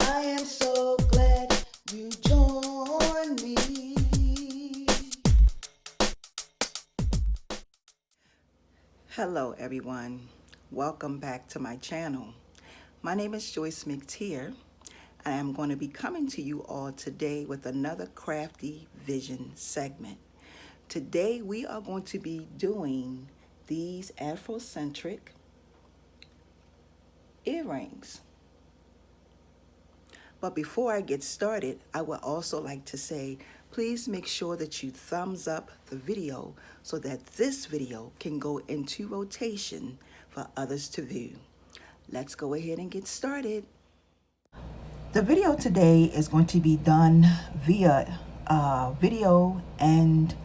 I am so glad you joined me. Hello everyone, welcome back to my channel. My name is Joyce McTeer. I am going to be coming to you all today with another Crafty Vision segment. Today we are going to be doing these Afrocentric earrings. But before I get started, I would also like to say, please make sure that you thumbs up the video so that this video can go into rotation for others to view. Let's go ahead and get started. The video today is going to be done via video and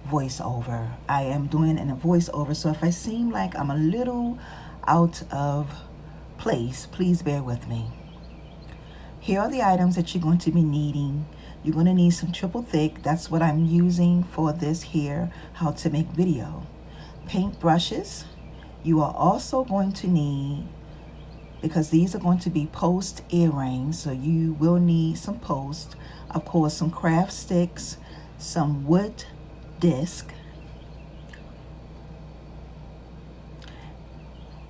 voiceover. I am doing in a voiceover, so if I seem like I'm a little out of place, please bear with me. Here are the items that you're going to be needing. You're going to need some triple thick. That's what I'm using for this here, how to make video. Paint brushes. You are also going to need, because these are going to be post earrings, so you will need some post. Of course, some craft sticks, some wood disc,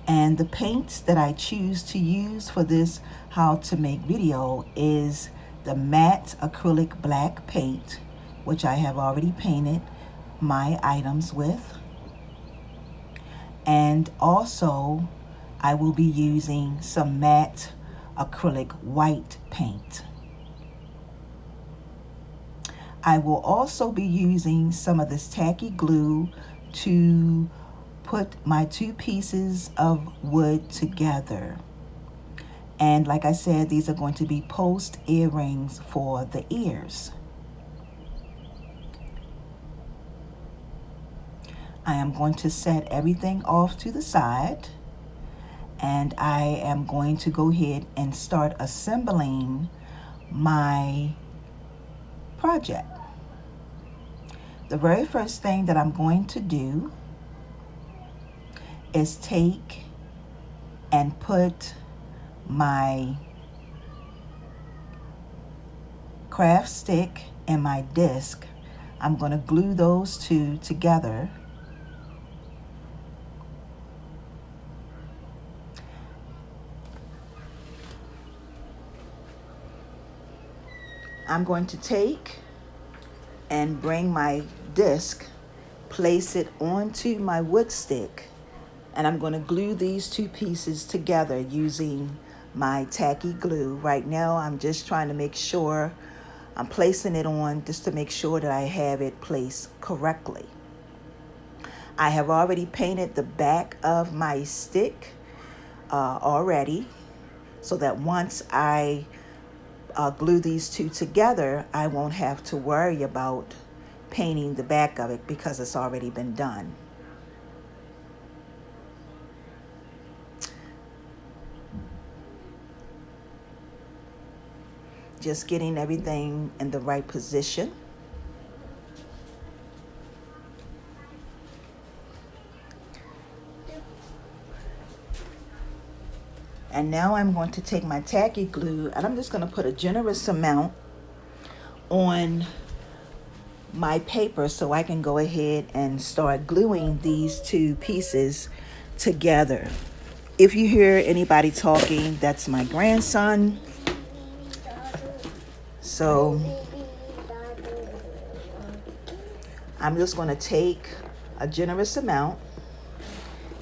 and the paints that I choose to use for this how to make video is the matte acrylic black paint, which I have already painted my items with. And also I will be using some matte acrylic white paint. I will also be using some of this tacky glue to put my two pieces of wood together. And like I said, these are going to be post earrings for the ears. I am going to set everything off to the side, and I am going to go ahead and start assembling my project. The very first thing that I'm going to do is take and put my craft stick and my disc. I'm going to glue those two together. I'm going to take and bring my disc, place it onto my wood stick, and I'm going to glue these two pieces together using my tacky glue. Right now I'm just trying to make sure I'm placing it on just to make sure that I have it placed correctly. I have already painted the back of my stick already, so that once I glue these two together, I won't have to worry about painting the back of it because it's already been done. Just getting everything in the right position. And now I'm going to take my tacky glue and I'm just going to put a generous amount on my paper so I can go ahead and start gluing these two pieces together. If you hear anybody talking, that's my grandson. So I'm just going to take a generous amount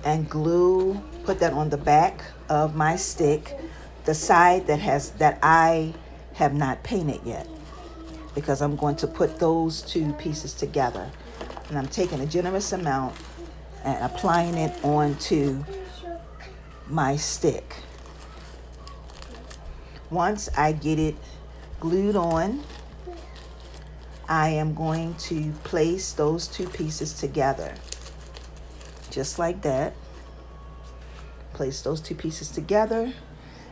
and glue, put that on the back of my stick, the side that I have not painted yet, because I'm going to put those two pieces together. And I'm taking a generous amount and applying it onto my stick. Once I get it glued on, I am going to place those two pieces together, just like that. Place those two pieces together,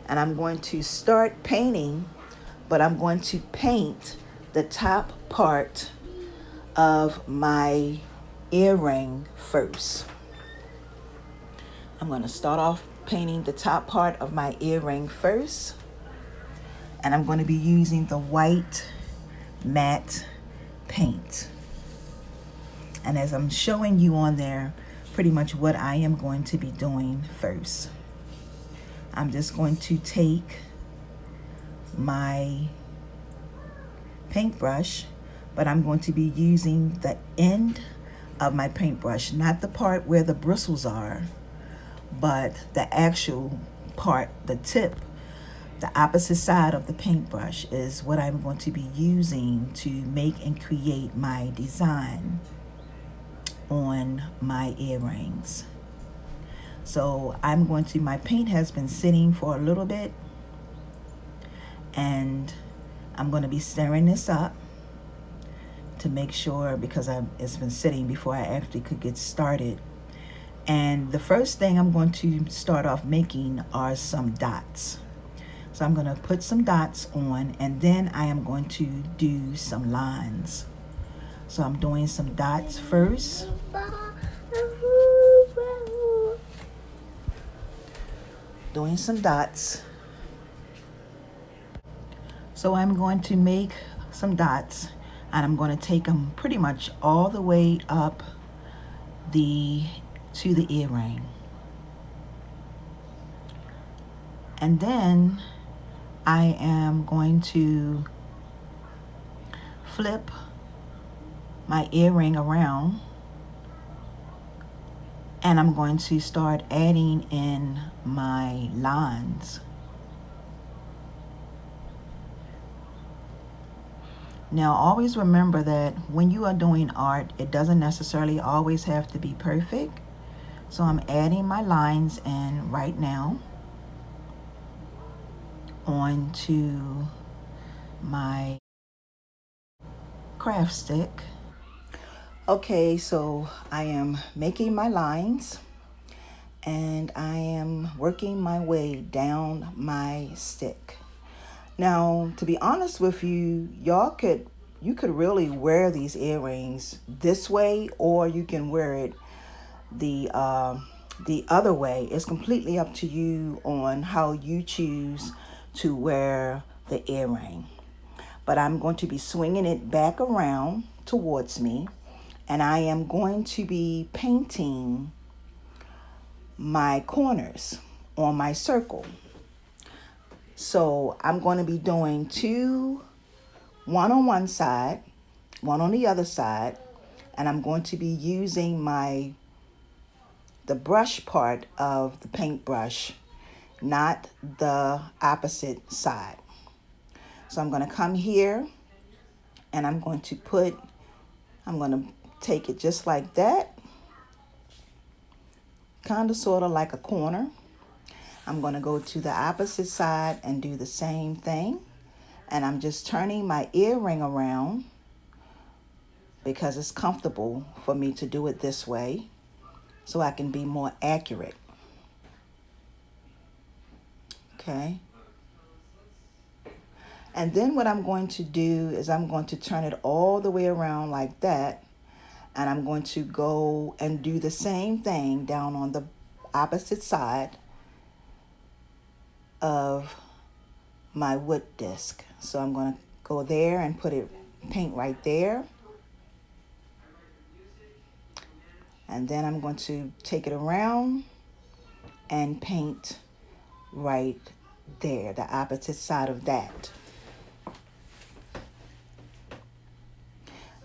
and I'm going to start painting, but I'm going to paint the top part of my earring first. I'm going to start off painting the top part of my earring first, And I'm going to be using the white matte paint. And as I'm showing you on there, pretty much what I am going to be doing first. I'm just going to take my paintbrush, but I'm going to be using the end of my paintbrush, not the part where the bristles are, but the actual part, the tip, the opposite side of the paintbrush is what I'm going to be using to make and create my design on my earrings. So I'm going to, my paint has been sitting for a little bit, and I'm going to be stirring this up to make sure, because it's been sitting before I actually could get started. And the first thing I'm going to start off making are some dots. So I'm going to put some dots on, and then I am going to do some lines. So I'm doing some dots first. Doing some dots. So I'm going to make some dots, and I'm going to take them pretty much all the way up to the earring. And then I am going to flip my earring around, and I'm going to start adding in my lines. Now, always remember that when you are doing art, it doesn't necessarily always have to be perfect. So I'm adding my lines in right now onto my craft stick. Okay, so I am making my lines, and I am working my way down my stick. Now, to be honest with you, you could really wear these earrings this way, or you can wear it the other way. It's completely up to you on how you choose to wear the earring. But I'm going to be swinging it back around towards me, and I am going to be painting my corners on my circle. So I'm going to be doing one on one side, one on the other side, and I'm going to be using the brush part of the paintbrush, not the opposite side. So I'm going to come here, and I'm going to take it just like that, kind of sort of like a corner. I'm going to go to the opposite side and do the same thing. And I'm just turning my earring around because it's comfortable for me to do it this way so I can be more accurate. Okay. And then what I'm going to do is I'm going to turn it all the way around like that. And I'm going to go and do the same thing down on the opposite side of my wood disc. So I'm going to go there and paint right there. And then I'm going to take it around and paint right there, the opposite side of that.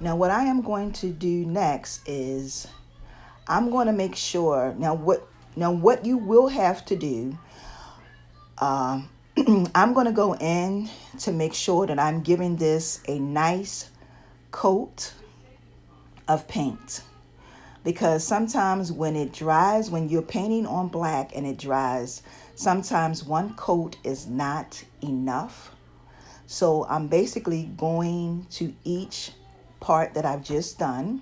Now what I am going to do next is I'm going to make sure, now what you will have to do, I'm going to go in to make sure that I'm giving this a nice coat of paint. Because sometimes when it dries, when you're painting on black and it dries, sometimes one coat is not enough. So I'm basically going to each part that I've just done,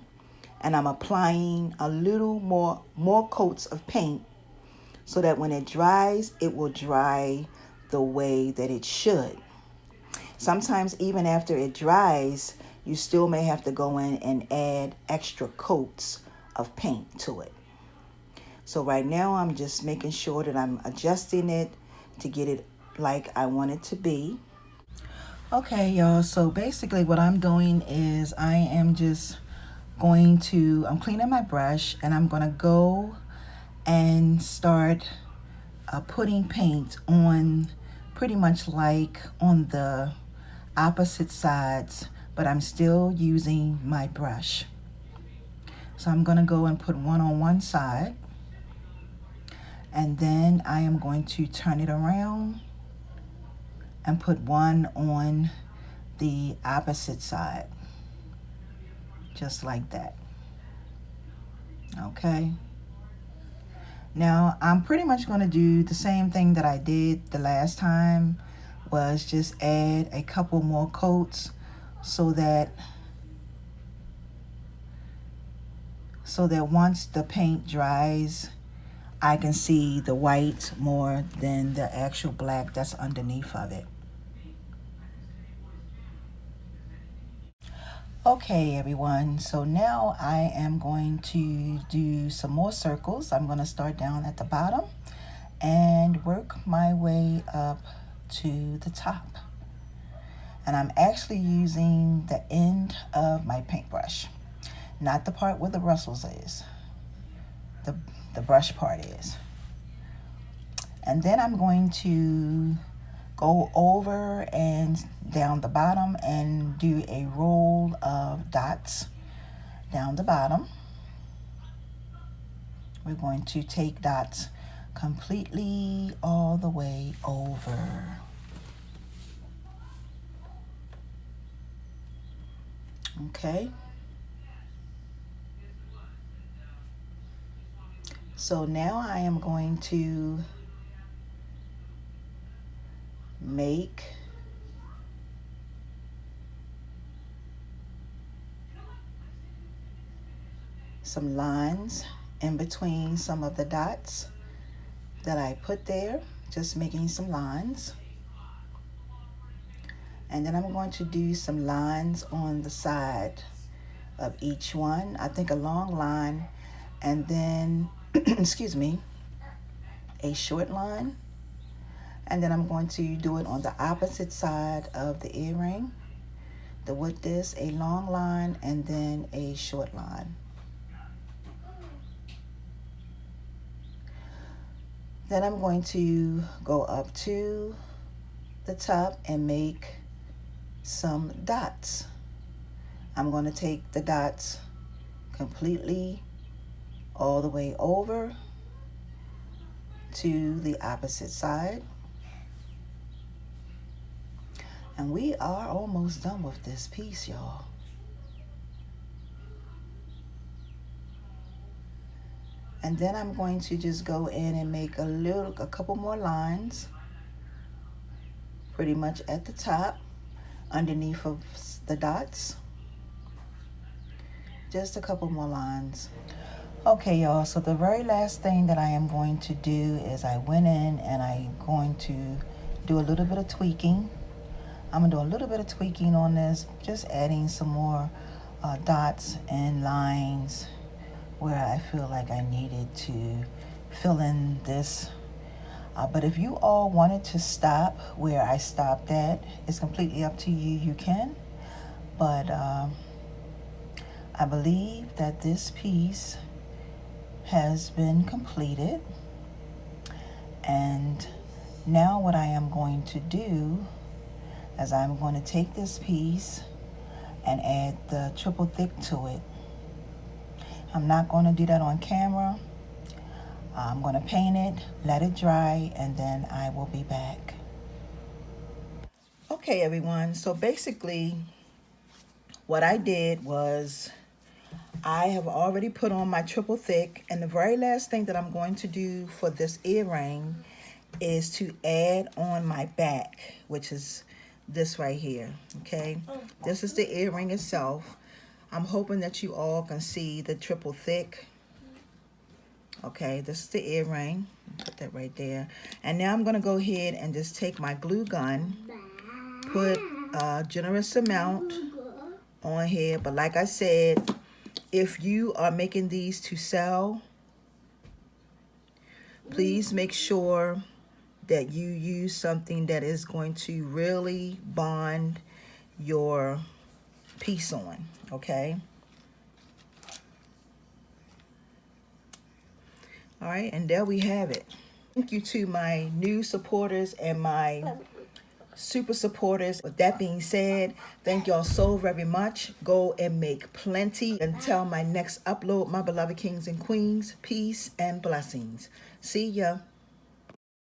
and I'm applying a little more coats of paint so that when it dries, it will dry the way that it should. Sometimes even after it dries, you still may have to go in and add extra coats of paint to it. So right now I'm just making sure that I'm adjusting it to get it like I want it to be. Okay, y'all, so basically what I'm doing is I am just I'm cleaning my brush, and I'm gonna go and start putting paint on pretty much like on the opposite sides, but I'm still using my brush. So I'm gonna go and put one on one side, and then I am going to turn it around and put one on the opposite side, just like that. Okay. Now I'm pretty much going to do the same thing that I did the last time, was just add a couple more coats so that once the paint dries, I can see the white more than the actual black that's underneath of it. Okay, everyone, so now I am going to do some more circles. I'm going to start down at the bottom and work my way up to the top. And I'm actually using the end of my paintbrush, not the part where the bristles is. The brush part is. And then I'm going to go over and down the bottom and do a roll of dots down the bottom. We're going to take dots completely all the way over. Okay. So now I am going to make some lines in between some of the dots that I put there, just making some lines. And then I'm going to do some lines on the side of each one. I think a long line, and then, excuse me, a short line. And then I'm going to do it on the opposite side of the earring. With this, a long line and then a short line. Then I'm going to go up to the top and make some dots. I'm going to take the dots completely all the way over to the opposite side. And we are almost done with this piece, y'all. And then I'm going to just go in and make a couple more lines, pretty much at the top, underneath of the dots. Just a couple more lines. Okay, y'all, so the very last thing that I am going to do is I went in and I'm going to do a little bit of tweaking. I'm gonna do a little bit of tweaking on this, just adding some more dots and lines where I feel like I needed to fill in this. But if you all wanted to stop where I stopped at, it's completely up to you. You can. But I believe that this piece has been completed. And now what I am going to do is I'm going to take this piece and add the triple thick to it. I'm not going to do that on camera. I'm going to paint it, let it dry, and then I will be back. Okay, everyone, so basically what I did was I have already put on my triple thick, and the very last thing that I'm going to do for this earring is to add on my back, which is this right here. Okay, this is the earring itself. I'm hoping that you all can see the triple thick. Okay, this is the earring. Put that right there. And now I'm going to go ahead and just take my glue gun, put a generous amount on here. But like I said, if you are making these to sell, please make sure that you use something that is going to really bond your piece on, okay? All right, and there we have it. Thank you to my new supporters and my super supporters. With that being said, thank y'all so very much. Go and make plenty. Until my next upload, my beloved kings and queens, peace and blessings. See ya.